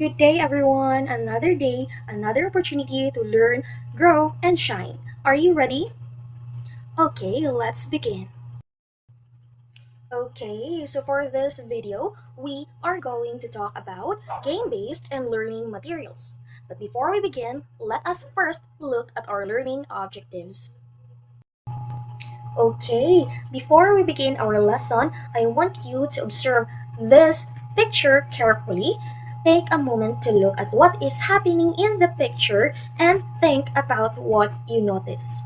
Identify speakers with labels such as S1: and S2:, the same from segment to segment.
S1: Good day, everyone. Another day, another opportunity to learn, grow, and shine. Are you ready? Okay, let's begin. Okay, so for this video, we are going to talk about game based and learning materials. But before we begin, let us first look at our learning objectives. Okay, before we begin our lesson, I want you to observe this picture carefully. Take a moment to look at what is happening in the picture and think about what you notice.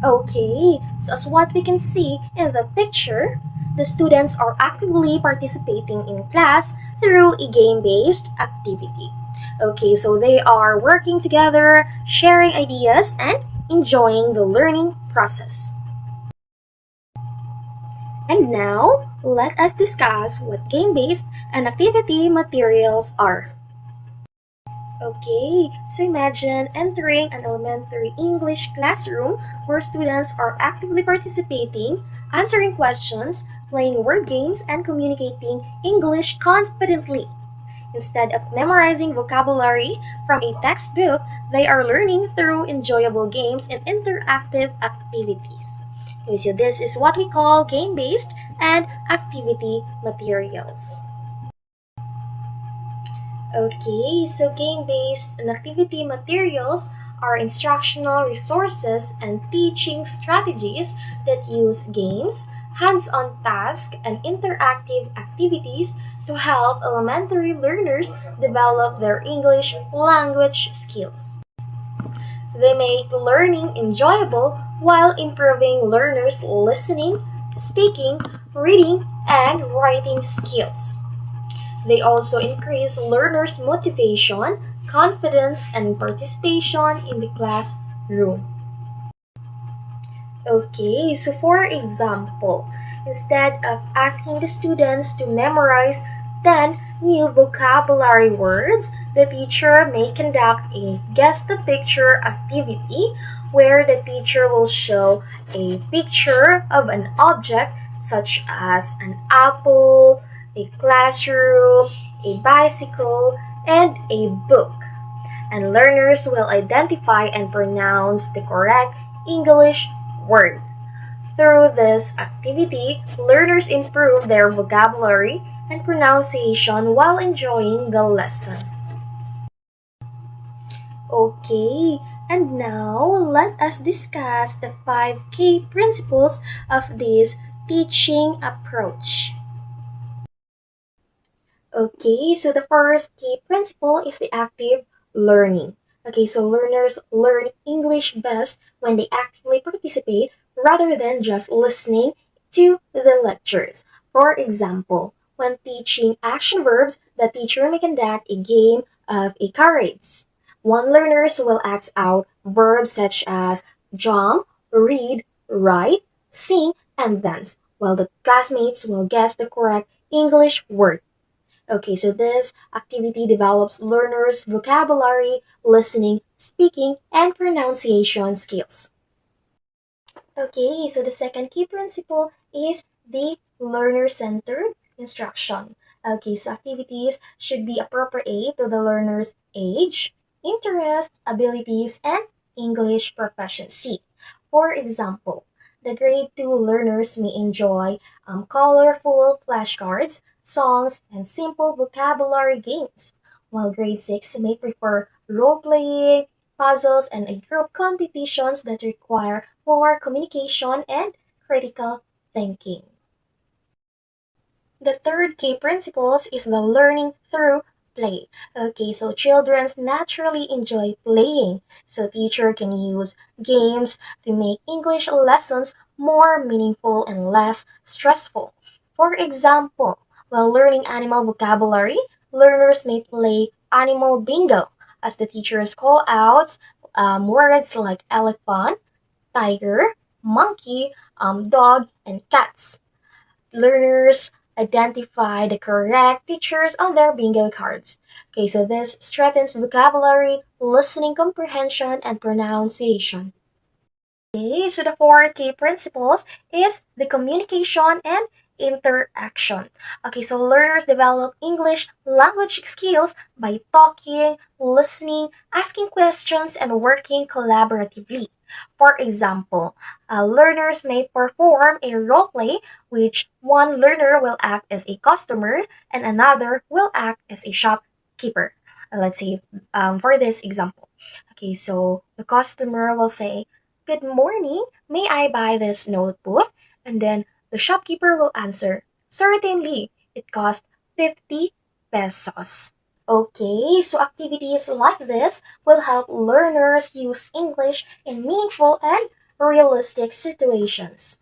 S1: Okay, so as what we can see in the picture, the students are actively participating in class through a game-based activity. Okay, so they are working together, sharing ideas, and enjoying the learning process. And now, let us discuss what game-based and activity materials are. Okay, so imagine entering an elementary English classroom where students are actively participating, answering questions, playing word games, and communicating English confidently. Instead of memorizing vocabulary from a textbook, they are learning through enjoyable games and interactive activities. Okay, so this is what we call game-based and activity materials. Okay, so game-based and activity materials are instructional resources and teaching strategies that use games, hands-on tasks, and interactive activities to help elementary learners develop their English language skills. They make learning enjoyable while improving learners' listening, speaking, reading, and writing skills. They also increase learners' motivation, confidence, and participation in the classroom. Okay, so for example, instead of asking the students to memorize 10 new vocabulary words, the teacher may conduct a guess the picture activity where the teacher will show a picture of an object such as an apple, a classroom, a bicycle, and a book. And learners will identify and pronounce the correct English word. Through this activity, learners improve their vocabulary and pronunciation while enjoying the lesson. Okay, and now let us discuss the 5 key principles of this teaching approach. Okay, so the first key principle is the active learning. Okay, so learners learn English best when they actively participate rather than just listening to the lectures. For example, when teaching action verbs, the teacher may conduct a game of a charades. One learners will act out verbs such as jump, read, write, sing, and dance, while the classmates will guess the correct English word. Okay, so this activity develops learners' vocabulary, listening, speaking, and pronunciation skills. Okay, so the second key principle is the learner-centered instruction. Okay, so activities should be appropriate to the learner's age, interest, abilities, and English proficiency. For example, the grade 2 learners may enjoy colorful flashcards, songs, and simple vocabulary games, while grade 6 may prefer role-playing, puzzles, and group competitions that require more communication and critical thinking. The third key principles is the learning through play. Okay, so children naturally enjoy playing, so teacher can use games to make English lessons more meaningful and less stressful. For example, while learning animal vocabulary, learners may play animal bingo as the teachers call out words like elephant, tiger, monkey, dog, and cats. Learners identify the correct pictures on their bingo cards. Okay, so this strengthens vocabulary, listening comprehension, and pronunciation. Okay, so the 4 key principles is the communication and interaction. Okay, so learners develop English language skills by talking, listening, asking questions, and working collaboratively. For example, learners may perform a role play, which one learner will act as a customer and another will act as a shopkeeper. Let's say for this example. Okay, so the customer will say, "Good morning, may I buy this notebook?" And then the shopkeeper will answer, "Certainly, it costs 50 pesos." Okay, so activities like this will help learners use English in meaningful and realistic situations.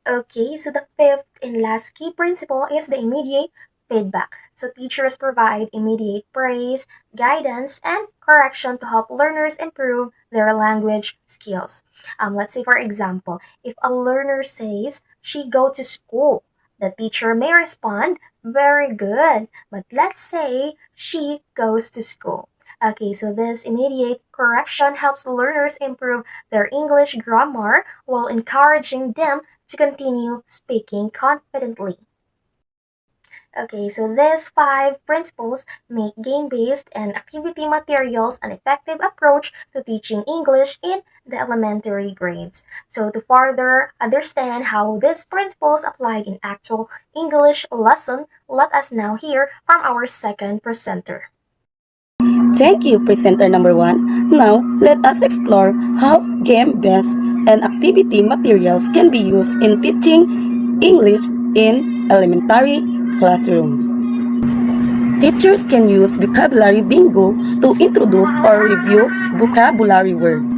S1: Okay, so the fifth and last key principle is the immediate feedback. So teachers provide immediate praise, guidance, and correction to help learners improve their language skills. Let's say, for example, if a learner says she go to school, the teacher may respond, "Very good," but let's say she goes to school. Okay, so this immediate correction helps learners improve their English grammar while encouraging them to continue speaking confidently. Okay, so these five principles make game based and activity materials an effective approach to teaching English in the elementary grades. So, to further understand how these principles apply in actual English lesson, let us now hear from our second presenter.
S2: Thank you, presenter number one. Now, let us explore how game-based and activity materials can be used in teaching English in elementary classroom. Teachers can use vocabulary bingo to introduce or review vocabulary words.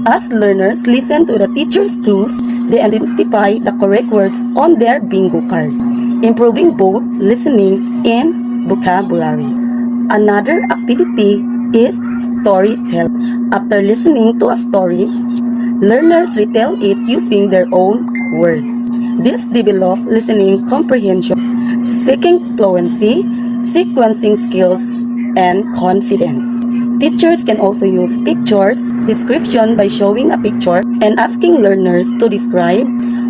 S2: As learners listen to the teacher's clues, they identify the correct words on their bingo card, improving both listening and vocabulary. Another activity is storytelling. After listening to a story, learners retell it using their own words. This develops listening comprehension, speaking fluency, sequencing skills, and confidence. Teachers can also use pictures description by showing a picture and asking learners to describe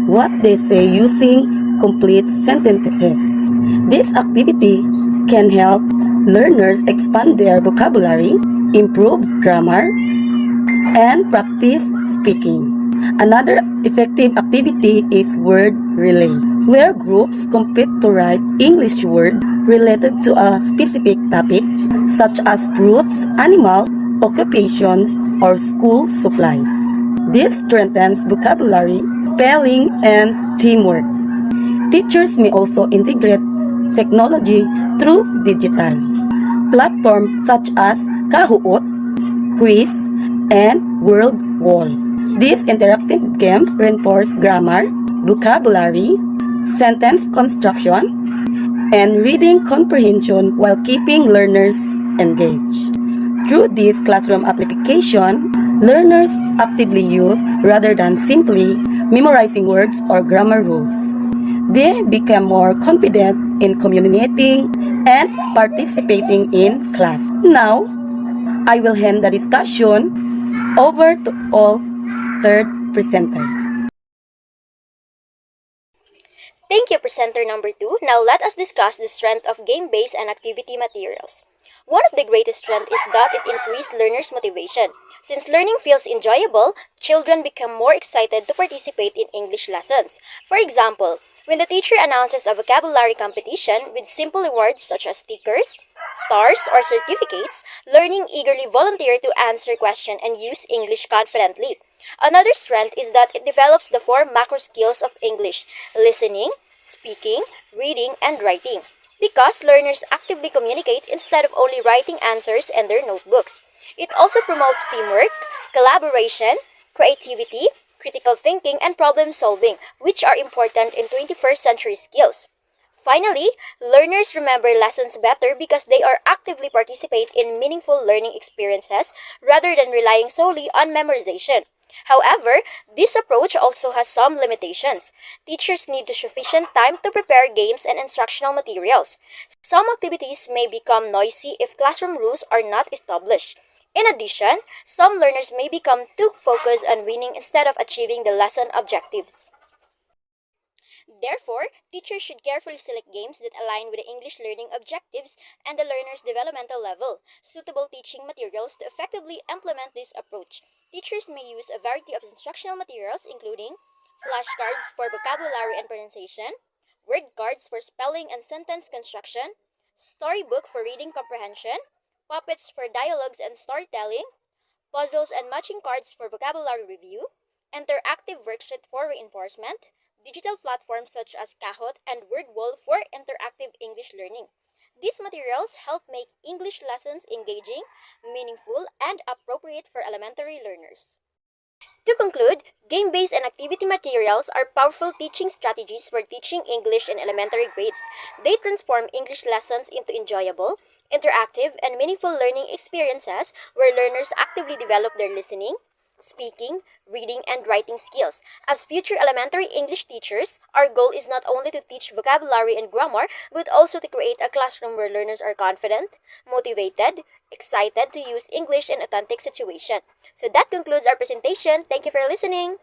S2: what they say using complete sentences. This activity can help learners expand their vocabulary, improve grammar, and practice speaking. Another effective activity is word relay, where groups compete to write English words related to a specific topic, such as fruits, animal, occupations, or school supplies. This strengthens vocabulary, spelling, and teamwork. Teachers may also integrate technology through digital platforms such as Kahoot, Quiz, and World Wall. These interactive games reinforce grammar, vocabulary, sentence construction, and reading comprehension while keeping learners engaged. Through this classroom application, learners actively use rather than simply memorizing words or grammar rules. They become more confident in communicating and participating in class. Now, I will hand the discussion over to all third presenter.
S3: Thank you, presenter number two. Now let us discuss the strength of game-based and activity materials. One of the greatest strengths is that it increases learners' motivation. Since learning feels enjoyable, children become more excited to participate in English lessons. For example, when the teacher announces a vocabulary competition with simple words such as stickers, stars, or certificates, learning eagerly volunteer to answer questions and use English confidently. Another strength is that it develops the four macro skills of English: listening, speaking, reading, and writing. Because learners actively communicate instead of only writing answers in their notebooks. It also promotes teamwork, collaboration, creativity, critical thinking, and problem solving, which are important in 21st century skills. Finally, learners remember lessons better because they are actively participate in meaningful learning experiences rather than relying solely on memorization. However, this approach also has some limitations. Teachers need sufficient time to prepare games and instructional materials. Some activities may become noisy if classroom rules are not established. In addition, some learners may become too focused on winning instead of achieving the lesson objectives. Therefore, teachers should carefully select games that align with the English learning objectives and the learner's developmental level. Suitable teaching materials to effectively implement this approach. Teachers may use a variety of instructional materials, including flashcards for vocabulary and pronunciation, word cards for spelling and sentence construction, storybook for reading comprehension, puppets for dialogues and storytelling, puzzles and matching cards for vocabulary review, interactive worksheet for reinforcement, digital platforms such as Kahoot and WordWall for interactive English learning. These materials help make English lessons engaging, meaningful, and appropriate for elementary learners. To conclude, game-based and activity materials are powerful teaching strategies for teaching English in elementary grades. They transform English lessons into enjoyable, interactive, and meaningful learning experiences where learners actively develop their listening, speaking, reading, and writing skills. As future elementary English teachers, our goal is not only to teach vocabulary and grammar, but also to create a classroom where learners are confident, motivated, excited to use English in authentic situations. So that concludes our presentation. Thank you for listening.